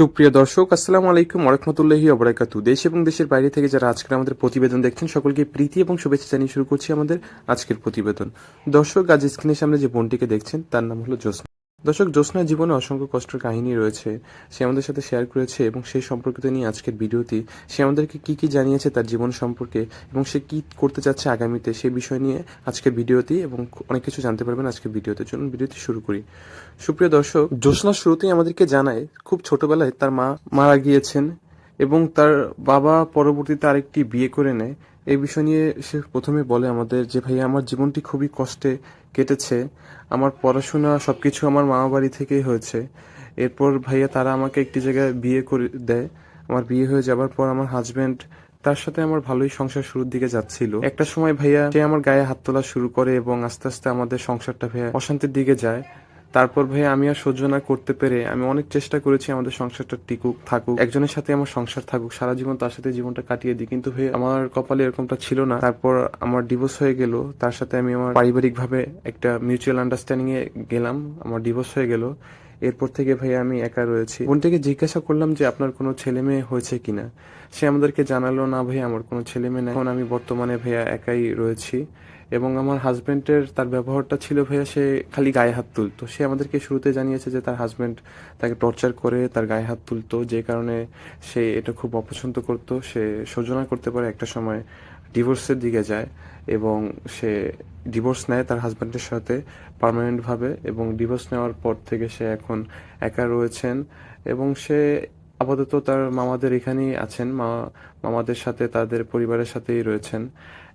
সুপ্রিয় দর্শক, আসসালামু আলাইকুম ওয়া রাহমাতুল্লাহি ওয়া বারাকাতুহু। দেশ এবং দেশের বাইরে থেকে যারা আজকের আমাদের প্রতিবেদন দেখছেন, সকলকে প্রীতি এবং শুভেচ্ছা জানিয়ে শুরু করছি আমাদের আজকের প্রতিবেদন। দর্শক, আজ স্ক্রিনের সামনে যে বোনটিকে দেখছেন তার নাম হলো জ্যোৎস্না। দর্শক, জ্যোৎস্নার জীবনে অসংখ্য কষ্টের কাহিনী রয়েছে, সে আমাদের সাথে শেয়ার করেছে এবং সেই সম্পর্কিত নিয়ে আজকের ভিডিওটি সে আমাদেরকে কি কি জানিয়েছে তার জীবন সম্পর্কে এবং সে কি করতে চাচ্ছে আগামীতে সেই বিষয় নিয়ে আজকের ভিডিওটি, এবং অনেক কিছু জানতে পারবেন আজকের ভিডিওতে। চলুন ভিডিওটি শুরু করি। সুপ্রিয় দর্শক, জ্যোৎস্না শুরুতেই আমাদেরকে জানায় খুব ছোটবেলায় তার মা মারা গিয়েছেন এবং তার বাবা পরবর্তীতে আরেকটি বিয়ে করে নেয়। এই বিষয় নিয়ে সে প্রথমে বলে আমাদের যে, ভাইয়া আমার জীবনটি খুবই কষ্টে কেটেছে, আমার পড়াশোনা সবকিছু আমার মামা বাড়ি থেকেই হয়েছে। এরপর ভাইয়া তারা আমাকে একটি জায়গায় বিয়ে করে দেয়। আমার বিয়ে হয়ে যাবার পর আমার হাজবেন্ড, তার সাথে আমার ভালোই সংসার শুরুর দিকে যাচ্ছিল। একটা সময় ভাইয়া সে আমার গায়ে হাত তোলা শুরু করে এবং আস্তে আস্তে আমাদের সংসারটা ভাইয়া অশান্তির দিকে যায়। তারপর ভাই আমি আর সহ্য না করতে পেরে আমি অনেক চেষ্টা করেছি আমাদের সংসারটা টিকুক থাকুক, একজনের সাথে আমার সংসার থাকুক, সারা জীবন তার সাথে জীবনটা কাটিয়ে দিই, কিন্তু ভাই আমার কপালে এরকমটা ছিল না। তারপর আমার ডিভোর্স হয়ে গেল, তার সাথে আমি আমার পারিবারিক ভাবে একটা মিউচুয়াল আন্ডারস্ট্যান্ডিং এ গেলাম, আমার ডিভোর্স হয়ে গেল। এরপর থেকে ভাই আমি একা রয়েছি। বোনটাকে জিজ্ঞাসা করলাম যে আপনার কোনো ছেলে মেয়ে হয়েছে কিনা, সে আমাদেরকে জানালো না ভাই আমার কোনো ছেলে মেয়ে নেই, এখন আমি বর্তমানে ভাইয়া একাই রয়েছি। এবং আমার হাজবেন্ডের তার ব্যবহারটা ছিল ভাইয়া, সে খালি গায়ে হাত তুলতো। সে আমাদেরকে শুরুতে জানিয়েছে যে তার হাজবেন্ড তাকে টর্চার করে তার গায়ে হাত তুলতো, যে কারণে সে এটা খুব অপছন্দ করতো। সে সহ্য না করতে পারে, একটা সময় ডিভোর্সের দিকে যায় এবং সে ডিভোর্স নেয় তার হাজবেন্ডের সাথে পার্মানেন্টভাবে, এবং ডিভোর্স নেওয়ার পর থেকে সে এখন একা রয়েছেন এবং সে আপাতত তার মামাদের এখানেই আছেন, মামাদের সাথে তাদের পরিবারের সাথেই রয়েছেন।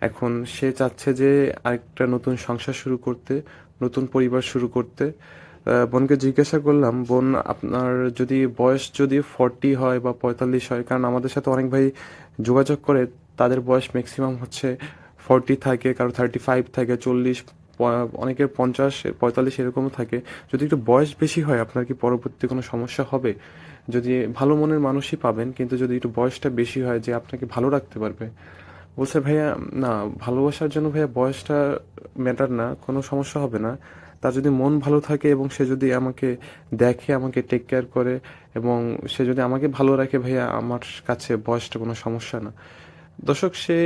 এখন সে চাচ্ছে যে আরেকটা নতুন সংসার শুরু করতে, নতুন পরিবার শুরু করতে। বোনকে জিজ্ঞাসা করলাম, বোন আপনার যদি বয়স যদি 40 হয় বা 45 হয়, কারণ আমাদের সাথে অনেক ভাই যোগাযোগ করে, তাদের বয়স ম্যাক্সিমাম হচ্ছে 40 থাকে, কারো 35 থাকে, 40, অনেকের 50, 45 এরকমও থাকে। যদি একটু বয়স বেশি হয় আপনার কি পরবর্তী কোনো সমস্যা হবে? যদি ভালো মনের মানুষই পাবেন, কিন্তু যদি একটু বয়সটা বেশি হয় যে আপনাকে ভালো রাখতে পারবে। বলছে ভাইয়া না, ভালোবাসার জন্য ভাইয়া বয়সটা ম্যাটার না, কোনো সমস্যা হবে না। তার যদি মন ভালো থাকে এবং সে যদি আমাকে দেখে, আমাকে টেক কেয়ার করে এবং সে যদি আমাকে ভালো রাখে, ভাইয়া আমার কাছে বয়সটা কোনো সমস্যা না। দর্শক, সে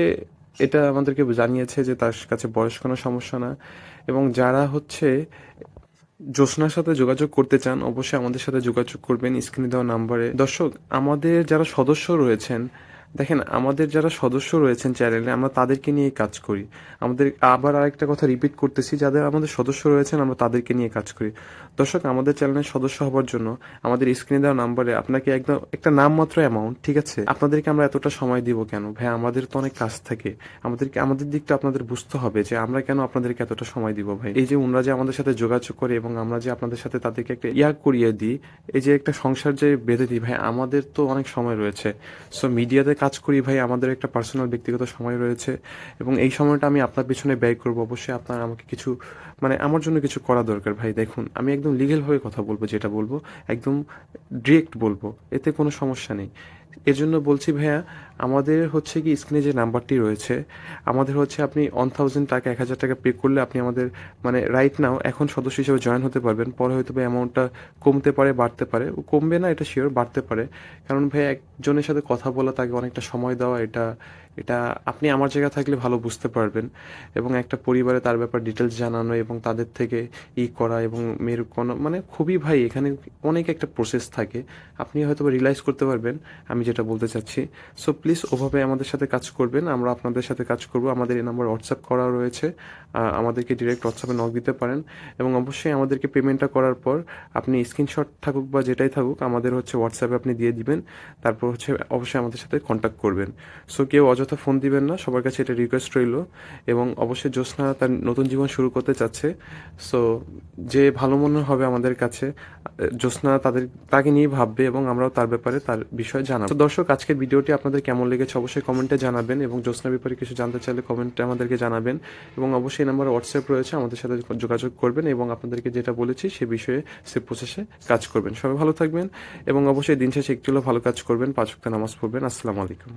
এটা আমাদেরকে জানিয়েছে যে তার কাছে বয়স কোনো সমস্যা না। এবং যারা হচ্ছে জ্যোৎস্নার সাথে যোগাযোগ করতে চান, অবশ্যই আমাদের সাথে যোগাযোগ করবেন স্ক্রিনে দেওয়া নাম্বারে। দর্শক, আমাদের যারা সদস্য রয়েছেন, দেখেন আমাদের যারা সদস্য রয়েছেন চ্যানেলে, আমরা তাদেরকে নিয়ে কাজ করি। আমাদের আবার আরেকটা কথা রিপিট করতেছি, যাদের আমাদের সদস্য রয়েছেন আমরা তাদেরকে নিয়ে কাজ করি। দর্শক, আমাদের চ্যানেলের সদস্য হবার জন্য আমাদের স্ক্রিনে দেওয়া নাম্বারে আপনাকে একদম একটা নামমাত্র অ্যামাউন্ট, ঠিক আছে, আপনাদেরকে আমরা এতটা সময় দিব কেন ভাই, আমাদের তো অনেক কাজ থাকে। আমাদের দিকটা আপনাদের বুঝতে হবে যে আমরা কেন আপনাদেরকে এতটা সময় দিব ভাই। এই যে ওনারা যে আমাদের সাথে যোগাযোগ করে এবং আমরা যে আপনাদের সাথে তাদেরকে একটা করিয়ে দিই, এই যে একটা সংসার যে বেঁধে দিই ভাই, আমাদের তো অনেক সময় রয়েছে। সো মিডিয়াতে কাজ করি ভাই, আমাদের একটা পার্সোনাল ব্যক্তিগত সময় রয়েছে এবং এই সময়টা আমি আপনার পিছনে ব্যয় করব। অবশ্যই আপনার আমাকে কিছু, মানে আমার জন্য কিছু করা দরকার ভাই। দেখুন, আমি একদম লিগেল হয়ে কথা বলবো, যেটা বলবো একদম ডিরেক্ট বলবো, এতে কোনো সমস্যা নেই। এজন্য বলছি ভাইয়া, আমাদের হচ্ছে কি স্ক্রিনে যে নাম্বারটি রয়েছে, আমাদের হচ্ছে আপনি 1000 টাকা, 1000 টাকা পে করলে আপনি আমাদের, মানে রাইট নাও এখন সদস্য হিসেবে জয়েন হতে পারবেন। পরে হয়তো বা অ্যামাউন্টটা কমতে পারে, বাড়তে পারে, কমবে না এটা শিওর, বাড়তে পারে। কারণ ভাই একজনের সাথে কথা বলা, তাকে অনেকটা সময় দেওয়া, এটা এটা আপনি আমার জায়গা থাকলে ভালো বুঝতে পারবেন। এবং একটা পরিবারে তার ব্যাপার ডিটেলস জানানো এবং তাদের থেকে করা এবং মেয়ের কোনো, মানে খুবই ভাই এখানে অনেক একটা প্রসেস থাকে, আপনি হয়তো রিয়েলাইজ করতে পারবেন আমি যেটা বলতে চাচ্ছি। সো প্লিজ ওভাবে আমাদের সাথে কাজ করবেন, আমরা আপনাদের সাথে কাজ করব। আমাদের এই নাম্বার হোয়াটসঅ্যাপ করা রয়েছে, আমাদেরকে ডিরেক্ট হোয়াটসঅ্যাপে নক দিতে পারেন। এবং অবশ্যই আমাদেরকে পেমেন্টটা করার পর আপনি স্ক্রিনশট থাকুক বা যেটাই থাকুক আমাদের হচ্ছে হোয়াটসঅ্যাপে আপনি দিয়ে দিবেন। তারপর হচ্ছে অবশ্যই আমাদের সাথে কন্ট্যাক্ট করবেন। সো কেউ অযথা ফোন দিবেন না, সবার কাছে এটা রিকোয়েস্ট রইল। এবং অবশ্যই জ্যোৎস্না তার নতুন জীবন শুরু করতে চাচ্ছে। সো যে ভালো মনে হবে আমাদের কাছে, জ্যোৎস্না তাকে নিয়ে ভাববে এবং আমরাও তার ব্যাপারে তার বিষয়ে জানাবো। তো দর্শক, আজকের ভিডিওটি আপনাদের কেমন লেগেছে অবশ্যই কমেন্টে জানাবেন এবং জ্যোৎস্নার ব্যাপারে কিছু জানতে চাইলে কমেন্টে আমাদেরকে জানাবেন। এবং অবশ্যই এই নাম্বারে হোয়াটসঅ্যাপ রয়েছে, আমাদের সাথে যোগাযোগ করবেন এবং আপনাদেরকে যেটা বলেছি সে বিষয়ে সে প্রসেসে কাজ করবেন। সবাই ভালো থাকবেন এবং অবশ্যই দিন শেষে একটু হলেও ভালো কাজ করবেন, 5 ওয়াক্ত নামাজ পড়বেন। আসসালামু আলাইকুম।